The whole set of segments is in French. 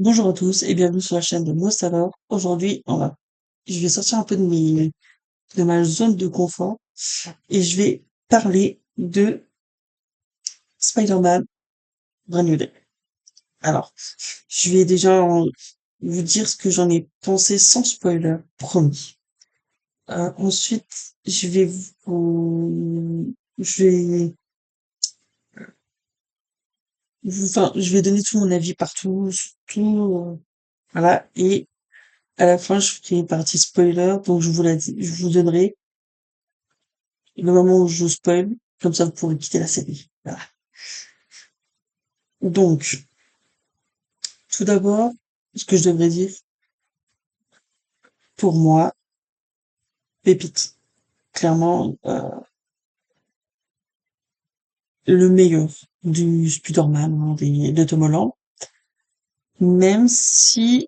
Bonjour à tous et bienvenue sur la chaîne de Mostalor. Aujourd'hui, je vais sortir un peu de ma zone de confort et je vais parler de Spider-Man Brand New Day. Alors, je vais vous dire ce que j'en ai pensé sans spoiler, promis. Ensuite, je vais, je vais donner tout mon avis partout, sur tout, voilà. Et à la fin, je ferai une partie spoiler, donc je vous donnerai le moment où je spoil, comme ça vous pourrez quitter la série. Voilà. Donc, tout d'abord, ce que je devrais dire, pour moi, Pépite. Clairement, le meilleur du Spider-Man, hein, de Tom Holland. Même si,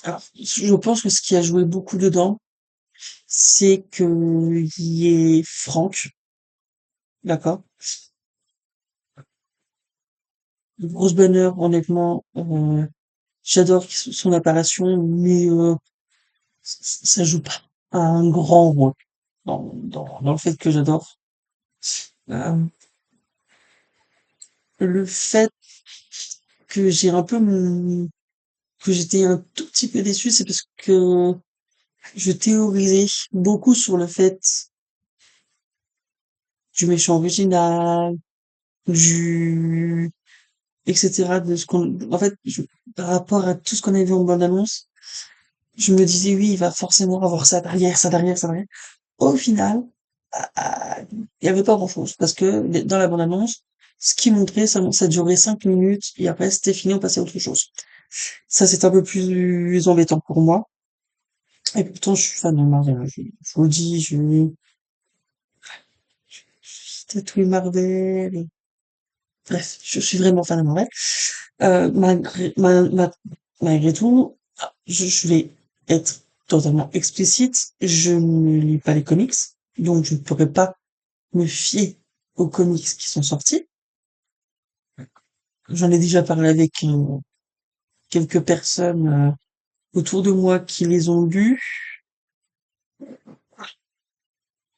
alors, je pense que ce qui a joué beaucoup dedans, c'est que y ait Franck, d'accord? Bruce Banner, honnêtement, j'adore son apparition, mais ça joue pas un grand rôle dans le fait que j'adore. Euh, le fait que que j'étais un tout petit peu déçue, c'est parce que je théorisais beaucoup sur le fait du méchant original, du, etc. En fait, par rapport à tout ce qu'on avait vu en bande-annonce, je me disais oui, il va forcément avoir ça derrière, ça derrière, ça derrière. Au final, il y avait pas grand-chose parce que dans la bande-annonce, ce qui montrait, ça durait 5 minutes et après c'était fini, on passait à autre chose. Ça, c'est un peu plus embêtant pour moi. Et pourtant, je suis fan de Marvel, hein. Je vous le dis, je tatoué Marvel. Bref, je suis vraiment fan de Marvel. Malgré tout, je vais être totalement explicite. Je ne lis pas les comics, donc je ne pourrais pas me fier aux comics qui sont sortis. J'en ai déjà parlé avec quelques personnes autour de moi qui les ont lus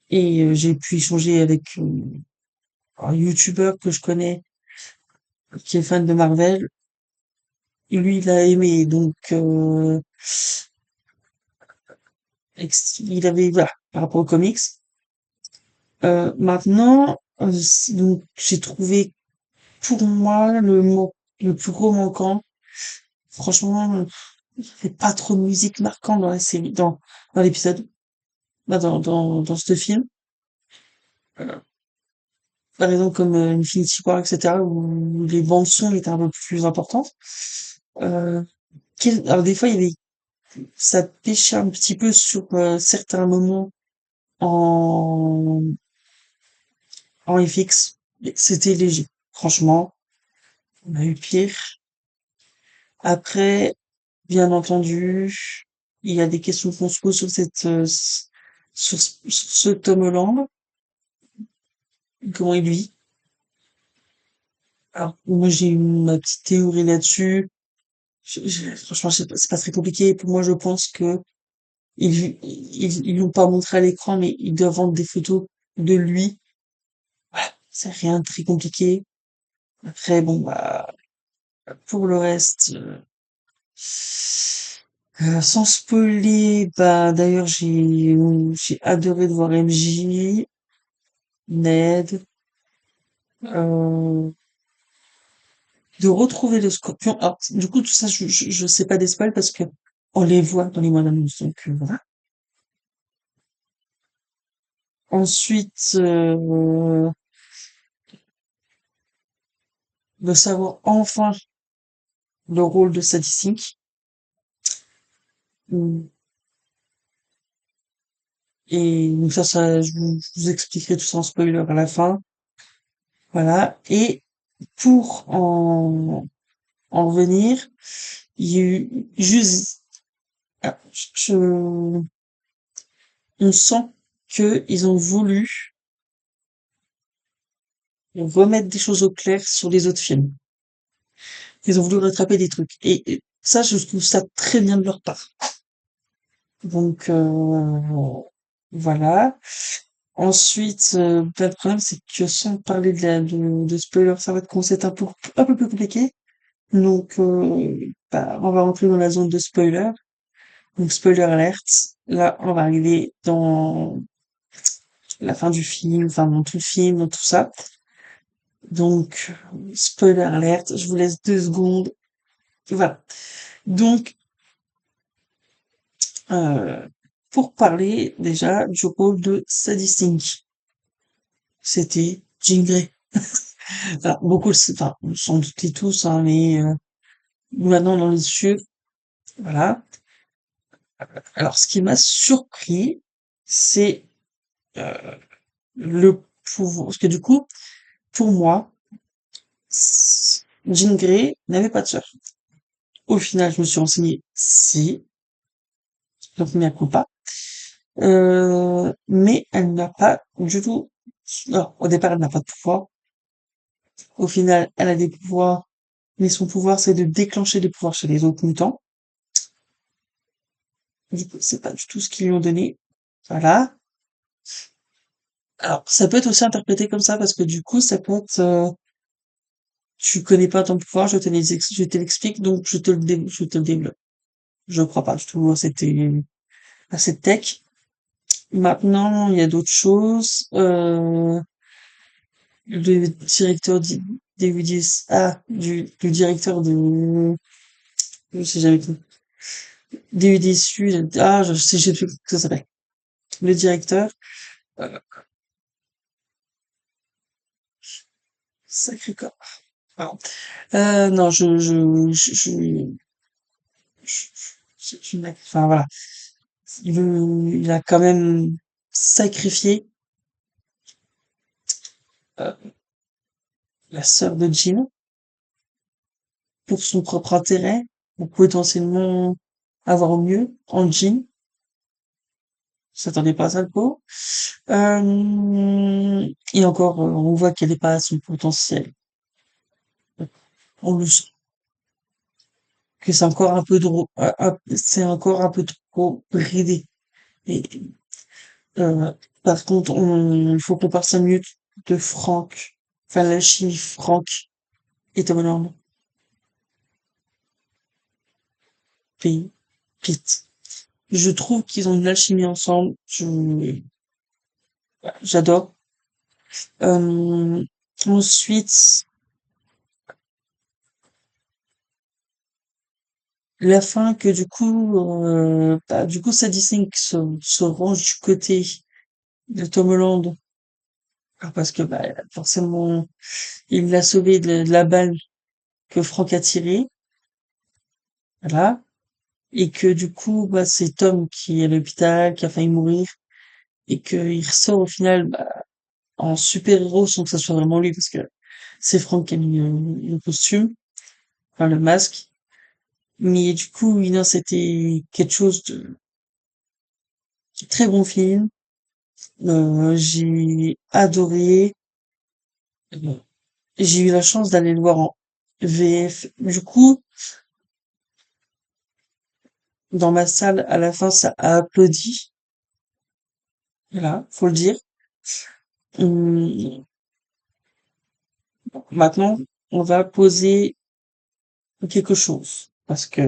et j'ai pu échanger avec un youtubeur que je connais qui est fan de Marvel. Lui, il a aimé, donc il avait voilà par rapport aux comics. Maintenant, donc j'ai trouvé pour moi le plus gros manquant. Franchement, il n'y avait pas trop de musique marquante dans la série, dans l'épisode, dans ce film. Par exemple, comme Infinity War, etc., où les bandes son étaient un peu plus importantes. Euh, alors des fois, ça pêchait un petit peu sur certains moments en, en FX. Mais c'était léger. Franchement, on a eu pire. Après, bien entendu, il y a des questions qu'on se pose sur sur ce Tom Holland, comment il vit. Alors, moi, j'ai ma petite théorie là-dessus. Franchement, c'est pas très compliqué. Pour moi, je pense que ils l'ont pas montré à l'écran, mais ils doivent vendre des photos de lui. Voilà, c'est rien de très compliqué. Après, bon, bah, pour le reste, sans spoiler, bah, d'ailleurs, j'ai adoré de voir MJ, Ned, euh, de retrouver le Scorpion. Alors, du coup, tout ça, je sais pas des spoils parce que on les voit dans les mois d'annonce, donc voilà. Ensuite, de savoir enfin le rôle de Sadie Sink. Et donc je vous expliquerai tout ça en spoiler à la fin. Voilà. Et pour en revenir, il y a eu juste, ah, on sent que ils ont voulu remettre des choses au clair sur les autres films. Ils ont voulu rattraper des trucs. Et ça, je trouve ça très bien de leur part. Donc, voilà. Ensuite, bah, le problème, c'est que sans parler de spoiler, ça va être c'est un peu plus compliqué. Donc, bah, on va rentrer dans la zone de spoiler. Donc, spoiler alert. Là, on va arriver dans la fin du film, enfin, dans tout le film, dans tout ça. Donc, spoiler alert. Je vous laisse 2 secondes. Voilà. Donc, euh, pour parler déjà du rôle de Sadie Sink, c'était Jean Grey. Alors, beaucoup, enfin, sans doute les tous, hein, mais maintenant dans les cieux, voilà. Alors, ce qui m'a surpris, c'est euh, le pouvoir, parce que du coup, pour moi, Jean Grey n'avait pas de sœur. Au final, je me suis renseigné, si, donc mea culpa, mais elle n'a pas du tout. Alors, au départ, elle n'a pas de pouvoir. Au final, elle a des pouvoirs, mais son pouvoir, c'est de déclencher des pouvoirs chez les autres mutants. Du coup, c'est pas du tout ce qu'ils lui ont donné. Voilà. Alors, ça peut être aussi interprété comme ça parce que du coup, ça peut être, tu connais pas ton pouvoir, je te l'explique, donc je te le développe. Je crois pas du tout à cette tech. Maintenant, il y a d'autres choses. Le directeur du directeur je sais jamais qui. DVD Sud, je sais plus comment ça s'appelle. Le directeur, euh, sacré corps. Pardon. Non, enfin voilà. Il a quand même sacrifié euh, la sœur de Jean pour son propre intérêt, pour potentiellement avoir mieux en Jean. Je s'attendait pas à ça, le pot. Et encore, on voit qu'elle n'est pas à son potentiel. On le sent, que c'est encore un peu trop, c'est encore un peu trop bridé. Et, euh, par contre, il faut qu'on parle 5 minutes de Franck, enfin l'alchimie Franck et Tom Holland. Puis, Pete. Je trouve qu'ils ont une alchimie ensemble. J'adore. Euh, ensuite, la fin que du coup, Sadie Sink se range du côté de Tom Holland. Parce que, bah, forcément, il l'a sauvé de la balle que Franck a tirée. Voilà. Et que, du coup, bah, c'est Tom qui est à l'hôpital, qui a failli mourir. Et qu'il ressort au final, bah, en super-héros sans que ça soit vraiment lui, parce que c'est Franck qui a mis le costume, enfin le masque. Mais du coup, oui, non, c'était quelque chose de très bon film. J'ai adoré. J'ai eu la chance d'aller le voir en VF. Du coup, dans ma salle, à la fin, ça a applaudi. Voilà, faut le dire. Hum, Maintenant, on va poser quelque chose. Parce que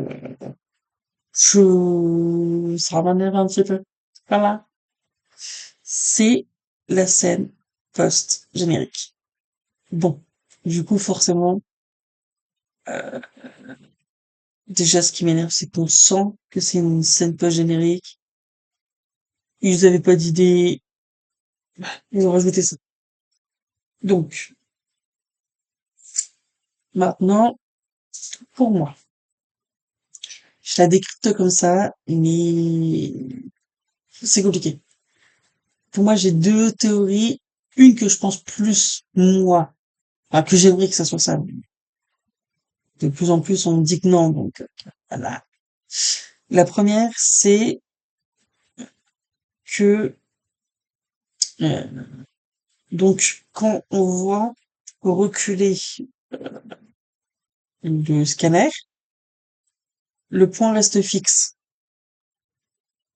ça m'énerve un petit peu. Voilà. C'est la scène post-générique. Bon. Du coup, forcément, euh, déjà, ce qui m'énerve, c'est qu'on sent que c'est une scène post-générique. Ils avaient pas d'idée, ils ont rajouté ça. Donc, maintenant, pour moi, je la décrypte comme ça, mais c'est compliqué. Pour moi, j'ai 2 théories. Une que je pense plus, moi, enfin, que j'aimerais que ça soit ça. De plus en plus, on me dit que non, donc, voilà. La première, c'est que, euh, donc, quand on voit reculer le scanner, le point reste fixe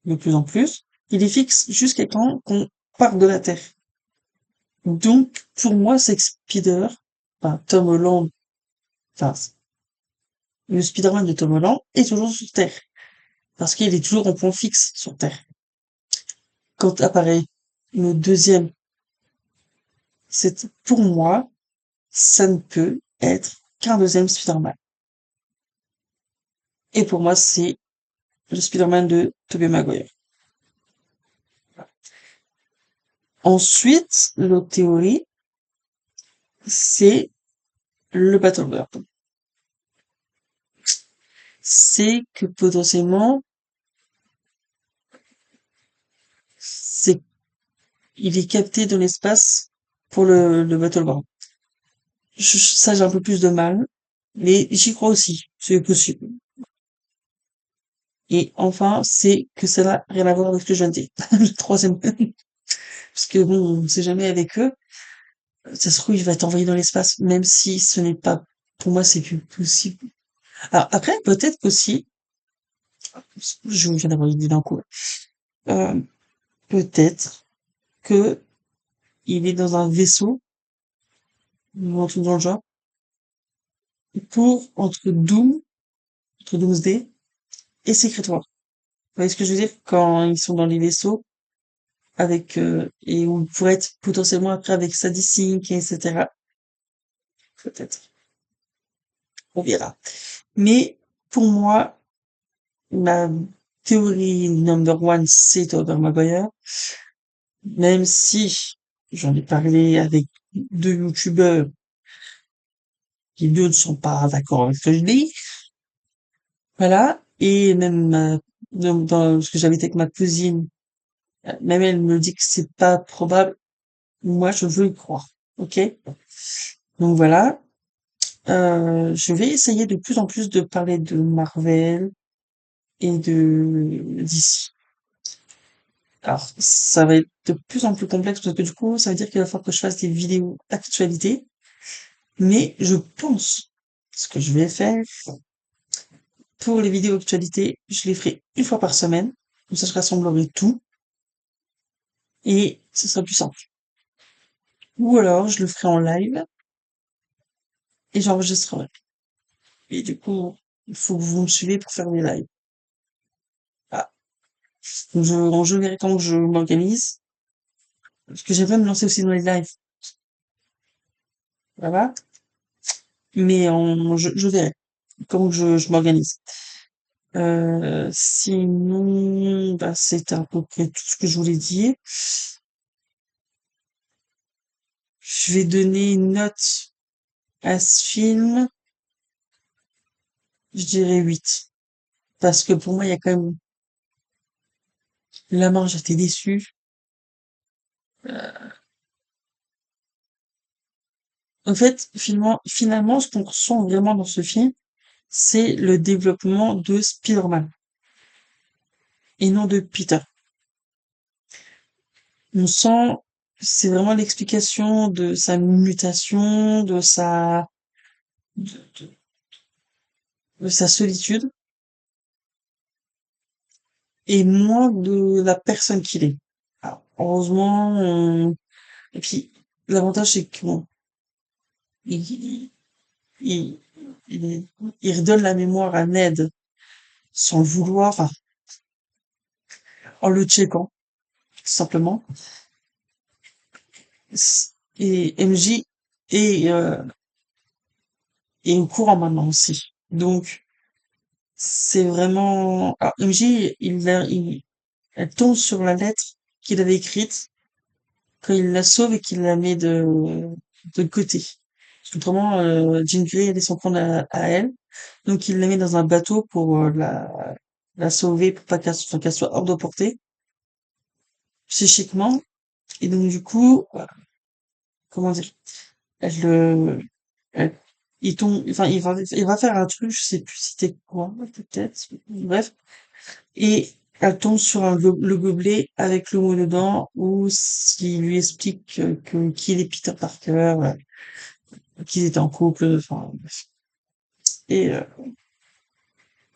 de plus en plus. Il est fixe jusqu'à quand qu'on part de la Terre. Donc, pour moi, c'est que Spider, enfin, Tom Holland, enfin, le Spider-Man de Tom Holland est toujours sur Terre. Parce qu'il est toujours en point fixe sur Terre. Quand apparaît le deuxième, c'est, pour moi, ça ne peut être qu'un deuxième Spider-Man. Et pour moi, c'est le Spider-Man de Tobey Maguire. Ensuite, l'autre théorie, c'est le Battlebird. C'est que potentiellement, c'est, il est capté dans l'espace pour le Battlebird. Ça, j'ai un peu plus de mal, mais j'y crois aussi. C'est possible. Et enfin, c'est que ça n'a rien à voir avec ce que je viens de dire. Le troisième. Parce que bon, on sait jamais avec eux. Ça se trouve, il va être envoyé dans l'espace, même si ce n'est pas, pour moi, c'est plus possible. Alors après, peut-être qu'aussi, je viens d'avoir une idée d'un coup, euh, peut-être que il est dans un vaisseau, ou un truc dans le genre, pour, entre Doomsday et Secret War. Vous voyez ce que je veux dire? Quand ils sont dans les vaisseaux, avec, et où il pourrait être potentiellement après avec Sadie Sink, etc. Peut-être. On verra. Mais, pour moi, ma théorie number one, c'est Tobey Maguire. Même si j'en ai parlé avec deux youtubeurs qui deux ne sont pas d'accord avec ce que je dis. Voilà. Et même dans ce que j'avais été avec ma cousine, même elle me dit que c'est pas probable. Moi, je veux y croire. Ok? Donc voilà. Je vais essayer de plus en plus de parler de Marvel et de DC. Alors, ça va être de plus en plus complexe parce que du coup, ça veut dire qu'il va falloir que je fasse des vidéos actualité. Mais je pense ce que je vais faire pour les vidéos actualité, je les ferai une fois par semaine. Comme ça, je rassemblerai tout et ce sera plus simple. Ou alors, je le ferai en live et j'enregistrerai. Et du coup, il faut que vous me suivez pour faire mes lives. Ah. Donc, je verrai quand je m'organise. Parce que j'aimerais me lancer aussi dans les lives. Voilà. Mais je verrai comment je m'organise. Sinon, bah, c'était à peu près tout ce que je voulais dire. Je vais donner une note à ce film, je dirais 8. Parce que pour moi, il y a quand même la marge, j'étais déçue. En fait, finalement, ce qu'on ressent vraiment dans ce film, c'est le développement de Spider-Man et non de Peter. On sent, c'est vraiment l'explication de sa mutation, de, de- de sa solitude et moins de la personne qu'il est. Alors, heureusement, et puis, l'avantage, c'est que bon, il, il, il, il redonne la mémoire à Ned sans le vouloir, enfin, en le checkant, tout simplement. Et MJ est, est au courant maintenant aussi. Donc, c'est vraiment, alors, MJ, elle tombe sur la lettre qu'il avait écrite quand il la sauve et qu'il la met de côté. Parce qu'autrement, Jean Grey allait s'en prendre à elle. Donc, il la met dans un bateau pour la sauver, pour pas qu'elle soit hors de portée, psychiquement. Et donc, du coup, comment dire, elle le, elle- il tombe, enfin, il va faire un truc, je sais plus si c'était quoi, peut-être, bref. Et elle tombe sur le gobelet avec le mot dedans où il lui explique qu'il est Peter Parker, qu'ils étaient en couple, enfin, bref. Et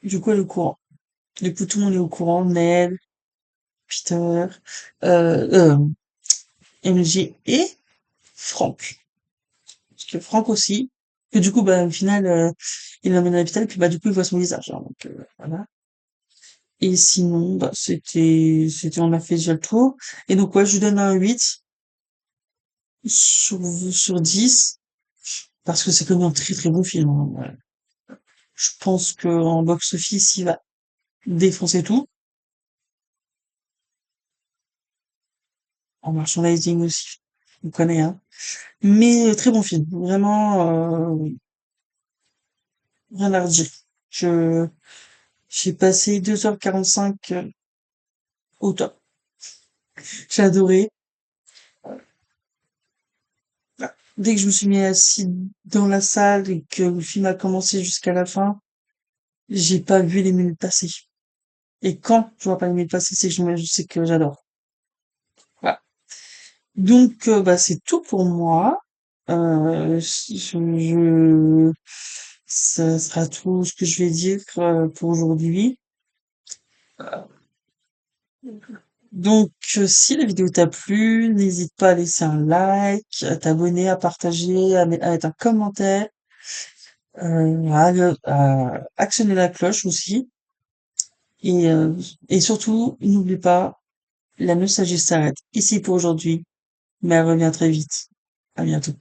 du coup, elle est au courant. Du coup, tout le monde est au courant. Ned, Peter, MJ et Franck. Parce que Franck aussi. Que du coup, bah, au final, il l'emmène à l'hôpital, puis bah, du coup, il voit son visage, hein, donc, voilà. Et sinon, bah, on a fait déjà le tour. Et donc, ouais, je lui donne un 8 sur, sur 10, parce que c'est quand même un très très bon film, hein, ouais. Je pense que en box-office, il va défoncer tout. En merchandising aussi. On connaît, hein. Mais, très bon film. Vraiment, rien à redire. Je, j'ai passé 2h45 au top. J'ai adoré. Bah, dès que je me suis mis assis dans la salle et que le film a commencé jusqu'à la fin, j'ai pas vu les minutes passer. Et quand je vois pas les minutes passer, c'est que je sais que j'adore. Voilà. Donc, bah, c'est tout pour moi. Ça sera tout ce que je vais dire pour aujourd'hui. Donc, si la vidéo t'a plu, n'hésite pas à laisser un like, à t'abonner, à partager, à mettre un commentaire, à actionner la cloche aussi. Et, euh, et surtout, n'oublie pas, la nostalgie s'arrête ici pour aujourd'hui, mais elle revient très vite. À bientôt.